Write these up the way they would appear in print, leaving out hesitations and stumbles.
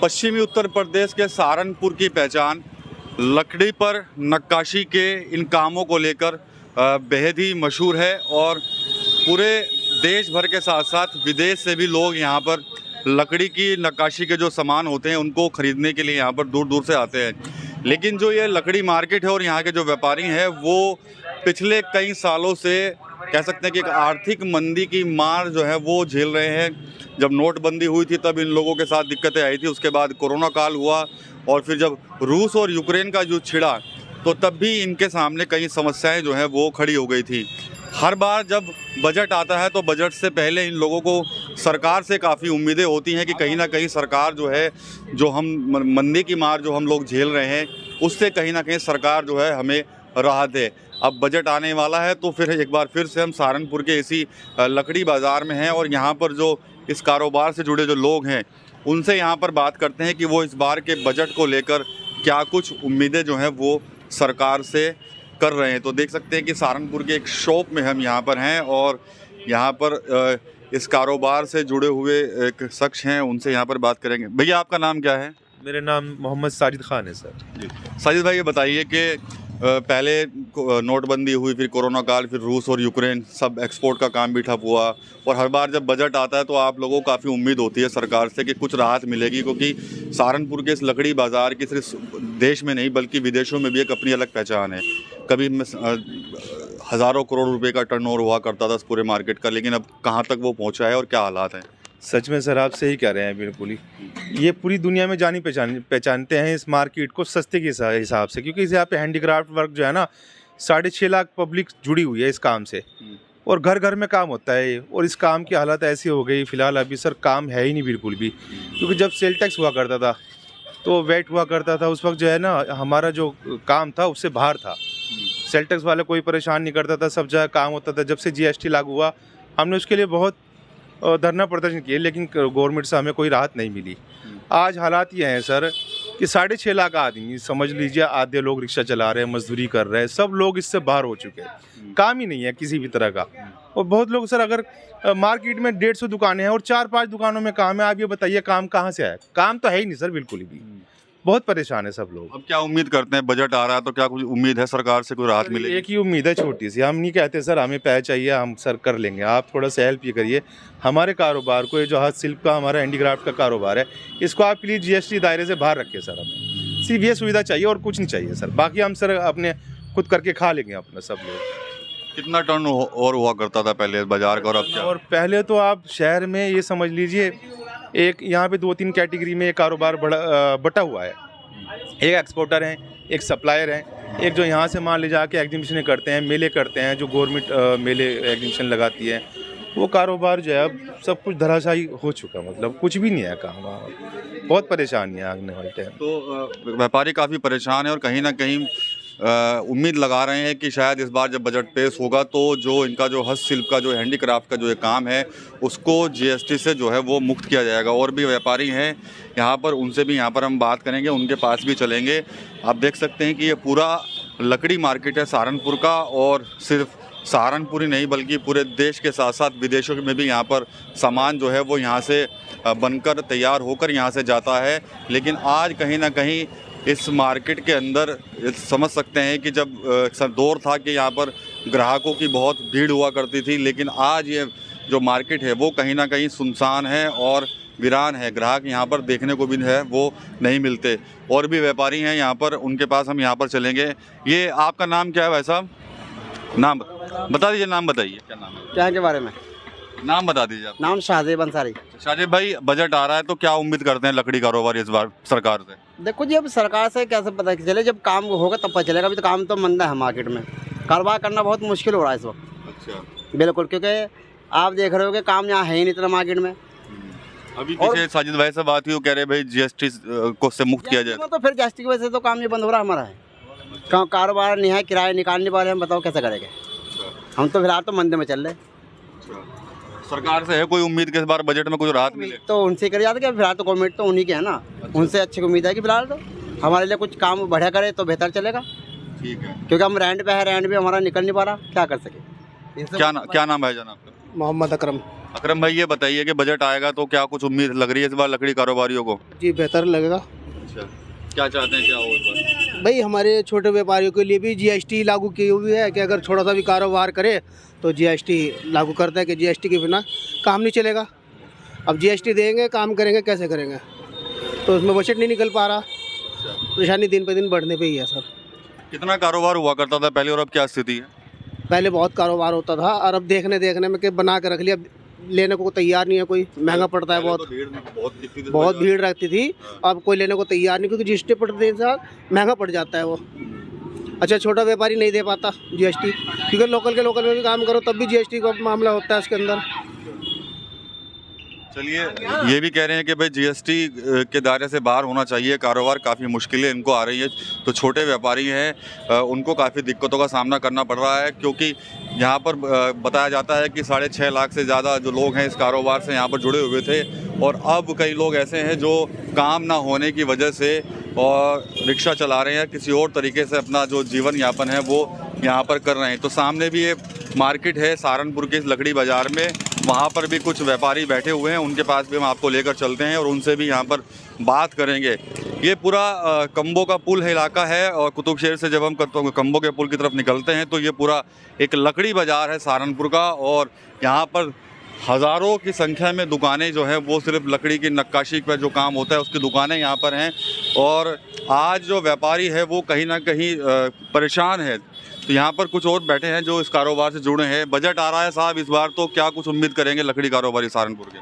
पश्चिमी उत्तर प्रदेश के सहारनपुर की पहचान लकड़ी पर नक्काशी के इन कामों को लेकर बेहद ही मशहूर है और पूरे देश भर के साथ साथ विदेश से भी लोग यहाँ पर लकड़ी की नक्काशी के जो सामान होते हैं उनको ख़रीदने के लिए यहाँ पर दूर दूर से आते हैं। लेकिन जो ये लकड़ी मार्केट है और यहाँ के जो व्यापारी हैं वो पिछले कई सालों से कह सकते हैं कि एक आर्थिक मंदी की मार जो है वो झेल रहे हैं। जब नोटबंदी हुई थी तब इन लोगों के साथ दिक्कतें आई थी, उसके बाद कोरोना काल हुआ और फिर जब रूस और यूक्रेन का युद्ध छिड़ा तो तब भी इनके सामने कई समस्याएं जो है वो खड़ी हो गई थी। हर बार जब बजट आता है तो बजट से पहले इन लोगों को सरकार से काफ़ी उम्मीदें होती हैं कि कहीं ना कहीं सरकार जो है, जो हम मंदी की मार जो हम लोग झेल रहे हैं उससे कहीं ना कहीं सरकार जो है हमें राहत दे। अब बजट आने वाला है तो फिर एक बार फिर से हम सहारनपुर के इसी लकड़ी बाज़ार में हैं और यहाँ पर जो इस कारोबार से जुड़े जो लोग हैं उनसे यहाँ पर बात करते हैं कि वो इस बार के बजट को लेकर क्या कुछ उम्मीदें जो हैं वो सरकार से कर रहे हैं। तो देख सकते हैं कि सहारनपुर के एक शॉप में हम यहाँ पर हैं और यहाँ पर इस कारोबार से जुड़े हुए एक शख्स हैं, उनसे यहाँ पर बात करेंगे। भैया आपका नाम क्या है? मेरा नाम मोहम्मद साजिद खान है सर। जी साजिद भाई, ये बताइए कि पहले नोटबंदी हुई, फिर कोरोना काल, फिर रूस और यूक्रेन, सब एक्सपोर्ट का काम भी ठप हुआ और हर बार जब बजट आता है तो आप लोगों को काफ़ी उम्मीद होती है सरकार से कि कुछ राहत मिलेगी, क्योंकि सहारनपुर के इस लकड़ी बाज़ार की सिर्फ देश में नहीं बल्कि विदेशों में भी एक अपनी अलग पहचान है। कभी हज़ारों करोड़ रुपए का टर्नओवर हुआ करता था इस पूरे मार्केट का, लेकिन अब कहाँ तक वो पहुँचा है और क्या हालात हैं? सच में सर आप सही कह रहे हैं, बिल्कुल ही ये पूरी दुनिया में जानी पहचानते हैं इस मार्केट को सस्ते के हिसाब से, क्योंकि इस यहाँ पे हैंडीक्राफ्ट वर्क जो है ना 6.5 लाख पब्लिक जुड़ी हुई है इस काम से और घर घर में काम होता है। और इस काम की हालत ऐसी हो गई फ़िलहाल अभी सर काम है ही नहीं बिल्कुल भी, क्योंकि जब सेल टैक्स हुआ करता था तो वेट हुआ करता था, उस वक्त जो है ना हमारा जो काम था उससे बाहर था। सेल टैक्स वाले कोई परेशान नहीं करता था, सब जगह काम होता था। जब से GST लागू हुआ हमने उसके लिए बहुत धरना प्रदर्शन किए, लेकिन गवर्नमेंट से हमें कोई राहत नहीं मिली। आज हालात ये हैं सर कि 6.5 लाख आदमी, समझ लीजिए आधे लोग रिक्शा चला रहे हैं, मजदूरी कर रहे हैं, सब लोग इससे बाहर हो चुके हैं, काम ही नहीं है किसी भी तरह का। और बहुत लोग सर, अगर मार्केट में 150 दुकानें हैं और 4-5 दुकानों में काम है, आप ये बताइए काम कहाँ से आए? काम तो है ही नहीं सर बिल्कुल भी। बहुत परेशान है सब लोग। अब क्या उम्मीद करते हैं? बजट आ रहा है तो क्या कुछ उम्मीद है सरकार से कोई राहत मिलेगी? एक ही उम्मीद है छोटी सी, हम नहीं कहते सर हमें पैसे चाहिए, हम सर कर लेंगे, आप थोड़ा सा हेल्प ये करिए हमारे कारोबार को। ये जो हस्तशिल्प का हमारा हैंडीक्राफ्ट का कारोबार है इसको आप प्लीज़ GST दायरे से बाहर रखिए सर। हमें सिर्फ ये सुविधा चाहिए और कुछ नहीं चाहिए सर, बाकी हम सर अपने खुद करके खा लेंगे अपना सब लोग। कितना टर्न और हुआ करता था पहले बाजार का और अब क्या? और पहले तो आप शहर में ये समझ लीजिए एक यहाँ पे 2-3 कैटेगरी में कारोबार बटा हुआ है। एक एक्सपोर्टर हैं, एक सप्लायर हैं, एक जो यहाँ से माल ले जाके एग्जीबिशन करते हैं, मेले करते हैं, जो गवर्नमेंट मेले एग्जीबिशन लगाती है, वो कारोबार जो है अब सब कुछ धराशायी हो चुका, मतलब कुछ भी नहीं है काम। बहुत परेशानी है आने वाले टाइम। तो व्यापारी काफ़ी परेशान है और कहीं ना कहीं उम्मीद लगा रहे हैं कि शायद इस बार जब बजट पेश होगा तो जो इनका जो हस्तशिल्प का जो हैंडीक्राफ्ट का जो ये काम है उसको GST से जो है वो मुक्त किया जाएगा। और भी व्यापारी हैं यहाँ पर, उनसे भी यहाँ पर हम बात करेंगे, उनके पास भी चलेंगे। आप देख सकते हैं कि ये पूरा लकड़ी मार्केट है सहारनपुर का और सिर्फ सहारनपुर ही नहीं बल्कि पूरे देश के साथ साथ विदेशों में भी यहाँ पर सामान जो है वो यहाँ से बनकर तैयार होकर यहाँ से जाता है। लेकिन आज कहीं ना कहीं इस मार्केट के अंदर समझ सकते हैं कि जब दौर था कि यहाँ पर ग्राहकों की बहुत भीड़ हुआ करती थी, लेकिन आज ये जो मार्केट है वो कहीं ना कहीं सुनसान है और वीरान है। ग्राहक यहाँ पर देखने को भी है वो नहीं मिलते। और भी व्यापारी हैं यहाँ पर, उनके पास हम यहाँ पर चलेंगे। ये आपका नाम क्या है भाई साहब? नाम बता दीजिए, नाम बताइए, क्या नाम है? क्या के बारे में नाम बता दीजिए आप। नाम शाहजेब अंसारी। शाहजेब भाई, बजट आ रहा है तो क्या उम्मीद करते हैं लकड़ी कारोबार इस बार सरकार से? देखो जी, अब सरकार से कैसे पता चले, जब काम होगा तब पता चलेगा। अभी तो काम तो मंदा है मार्केट में, कारोबार करना बहुत मुश्किल हो रहा है इस वक्त। अच्छा। बिल्कुल, क्योंकि आप देख रहे हो कि काम यहाँ है ही नहीं इतना मार्केट में। अभी पीछे साजिद भाई से बात हुई, वो कह रहे भाई GST को से मुक्त किया जाए। तो फिर GST की वजह से तो काम ये बंद हो रहा है हमारा है। कारोबार नहीं है, किराए निकालने वाले हम बताओ कैसे करेंगे? हम तो फिलहाल तो मंदे में चल रहे। सरकार से है कोई उम्मीद के इस बार बजट में कुछ राहत मिले? तो उनसे कर जाते कि फिलहाल तो गवर्नमेंट तो उन्हीं के है ना। उनसे अच्छी उम्मीद है कि फिलहाल तो हमारे लिए कुछ काम बढ़िया करे तो बेहतर चलेगा। ठीक है, क्योंकि हम रेंट पे है, रेंट भी हमारा निकल नहीं पा रहा, क्या कर सके। क्या नाम है जनाब? मोहम्मद अकरम। अकरम भाई, ये बताइए कि बजट आएगा तो क्या कुछ उम्मीद लग रही है इस बार लकड़ी कारोबारियों को? जी बेहतर लगेगा। अच्छा, क्या चाहते हैं क्या हो इस बार? भाई हमारे छोटे व्यापारियों के लिए भी जीएसटी लागू की हुई है कि अगर थोड़ा सा भी कारोबार करे तो जीएसटी लागू करता है कि जीएसटी के बिना काम नहीं चलेगा। अब जीएसटी देंगे, काम करेंगे, कैसे करेंगे? तो उसमें बजट नहीं निकल पा रहा। परेशानी दिन पे दिन बढ़ने पे ही है सर। कितना कारोबार हुआ करता था पहले और अब क्या स्थिति है? पहले बहुत कारोबार होता था और अब देखने में कि बना के रख लिया, लेने को तैयार नहीं है कोई, महंगा पड़ता है बहुत। बहुत भीड़ रहती थी, अब कोई लेने को तैयार नहीं, क्योंकि जीएसटी पड़ने के साथ महंगा पड़ जाता है वो। अच्छा, छोटा व्यापारी नहीं दे पाता जीएसटी, क्योंकि लोकल में भी काम करो तब भी जीएसटी का मामला होता है उसके अंदर। चलिए, ये भी कह रहे हैं कि भाई जीएसटी के दायरे से बाहर होना चाहिए, कारोबार काफ़ी मुश्किलें इनको आ रही है। तो छोटे व्यापारी हैं, उनको काफ़ी दिक्कतों का सामना करना पड़ रहा है, क्योंकि यहाँ पर बताया जाता है कि 6.5 लाख से ज़्यादा जो लोग हैं इस कारोबार से यहाँ पर जुड़े हुए थे, और अब कई लोग ऐसे हैं जो काम ना होने की वजह से और रिक्शा चला रहे हैं, किसी और तरीके से अपना जो जीवन यापन है वो यहाँ पर कर रहे हैं। तो सामने भी ये मार्केट है सहारनपुर के इस लकड़ी बाज़ार में, वहाँ पर भी कुछ व्यापारी बैठे हुए हैं, उनके पास भी हम आपको लेकर चलते हैं और उनसे भी यहाँ पर बात करेंगे। ये पूरा कम्बो का पुल है इलाका है, और कुतुब शहर से जब हम कम्बो के पुल की तरफ निकलते हैं तो ये पूरा एक लकड़ी बाज़ार है सहारनपुर का, और यहाँ पर हज़ारों की संख्या में दुकानें जो हैं वो सिर्फ लकड़ी की नक्काशी पर जो काम होता है उसकी दुकानें यहाँ पर हैं। और आज जो व्यापारी है वो कहीं ना कहीं परेशान है। तो यहाँ पर कुछ और बैठे हैं जो इस कारोबार से जुड़े हैं। बजट आ रहा है साहब इस बार, तो क्या कुछ उम्मीद करेंगे लकड़ी कारोबारी सहारनपुर के?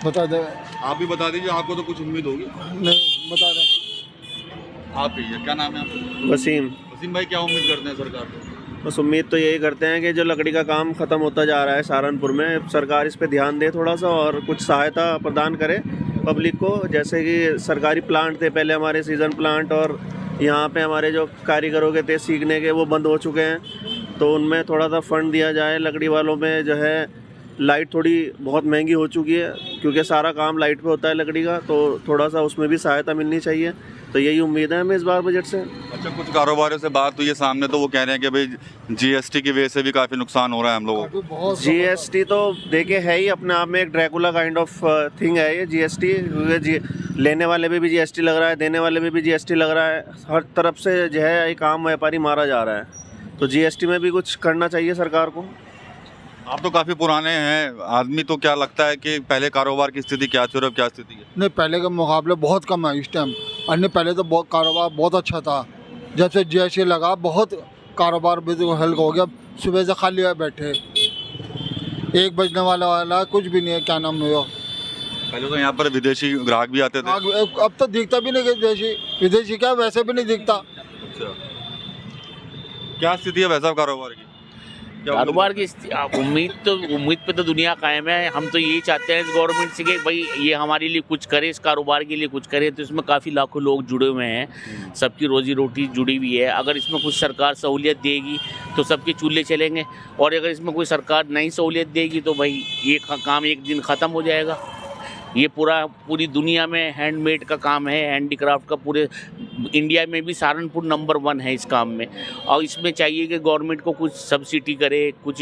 बता दे। आप भी बता दीजिए, आपको तो कुछ उम्मीद होगी। नहीं, बता दे। आप ही, क्या नाम है आपका? वसीम। वसीम भाई, क्या उम्मीद करते हैं सरकार से? बस उम्मीद तो यही करते हैं कि जो लकड़ी का काम ख़त्म होता जा रहा है सहारनपुर में, सरकार इस पे ध्यान दे थोड़ा सा और कुछ सहायता प्रदान करे पब्लिक को। जैसे कि सरकारी प्लांट थे पहले हमारे, सीज़न प्लांट, और यहाँ पे हमारे जो कारीगरों के थे सीखने के, वो बंद हो चुके हैं। तो उनमें थोड़ा सा फ़ंड दिया जाए। लकड़ी वालों में जो है लाइट थोड़ी बहुत महंगी हो चुकी है, क्योंकि सारा काम लाइट पे होता है लकड़ी का, तो थोड़ा सा उसमें भी सहायता मिलनी चाहिए। तो यही उम्मीद है हमें इस बार बजट से। अच्छा, कुछ कारोबारियों से बात हुई है सामने, तो वो कह रहे हैं कि भाई जीएसटी की वजह से भी काफ़ी नुकसान हो रहा है हम लोगों को। जीएसटी तो देखिए है ही अपने आप में एक ड्रैकुला काइंड ऑफ थिंग है ये जीएसटी, क्योंकि लेने वाले पे भी जीएसटी लग रहा है, देने वाले पे भी जीएसटी लग रहा है। हर तरफ से जो है एक आम व्यापारी मारा जा रहा है। तो जीएसटी में भी कुछ करना चाहिए सरकार को। आप तो काफ़ी पुराने हैं आदमी, तो क्या लगता है कि पहले कारोबार की स्थिति क्या थी और अब क्या स्थिति है? नहीं, पहले के मुकाबले बहुत कम है इस टाइम। अन्य पहले तो बहुत कारोबार बहुत अच्छा था, जब से जीएसटी लगा बहुत कारोबार भी तो हल्का हो गया। सुबह से खाली है बैठे, एक बजने वाला कुछ भी नहीं है। क्या नाम है? पहले तो यहाँ पर विदेशी ग्राहक भी आते थे, अब तो दिखता भी नहीं विदेशी क्या, वैसे भी नहीं दिखता। अच्छा, क्या स्थिति है वैसा कारोबार की? कारोबार की उम्मीद पे तो दुनिया कायम है। हम तो यही चाहते हैं इस गवर्नमेंट से कि भाई ये हमारे लिए कुछ करे, इस कारोबार के लिए कुछ करे। तो इसमें काफ़ी लाखों लोग जुड़े हुए हैं, सबकी रोजी रोटी जुड़ी हुई है। अगर इसमें कुछ सरकार सहूलियत देगी तो सबके चूल्हे चलेंगे, और अगर इसमें कोई सरकार नहीं सहूलियत देगी तो भाई ये काम एक दिन ख़त्म हो जाएगा। ये पूरी दुनिया में हैंडमेड का काम है, हैंडीक्राफ्ट का। पूरे इंडिया में भी सहारनपुर नंबर 1 है इस काम में, और इसमें चाहिए कि गवर्नमेंट को कुछ सब्सिडी करे, कुछ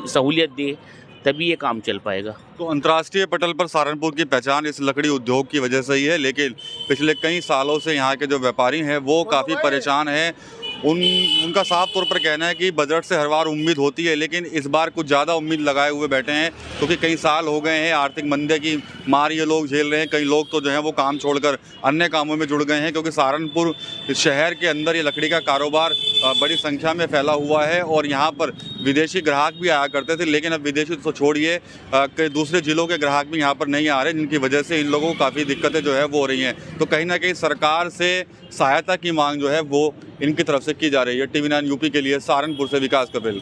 सहूलियत दे, तभी ये काम चल पाएगा। तो अंतर्राष्ट्रीय पटल पर सहारनपुर की पहचान इस लकड़ी उद्योग की वजह से ही है, लेकिन पिछले कई सालों से यहाँ के जो व्यापारी हैं वो काफ़ी परेशान हैं। उनका साफ तौर पर कहना है कि बजट से हर बार उम्मीद होती है, लेकिन इस बार कुछ ज़्यादा उम्मीद लगाए हुए बैठे हैं, क्योंकि कई साल हो गए हैं आर्थिक मंदी की मार ये लोग झेल रहे हैं। कई लोग तो जो है वो काम छोड़कर अन्य कामों में जुड़ गए हैं, क्योंकि सहारनपुर शहर के अंदर ये लकड़ी का कारोबार बड़ी संख्या में फैला हुआ है, और यहाँ पर विदेशी ग्राहक भी आया करते थे। लेकिन अब विदेशी तो छोड़िए, कई दूसरे ज़िलों के ग्राहक भी यहाँ पर नहीं आ रहे, जिनकी वजह से इन लोगों को काफ़ी दिक्कतें जो है वो हो रही हैं। तो कहीं ना कहीं सरकार से सहायता की मांग जो है वो इनकी तरफ से की जा रही है। TV9 यूपी के लिए सहारनपुर से विकास कपिल।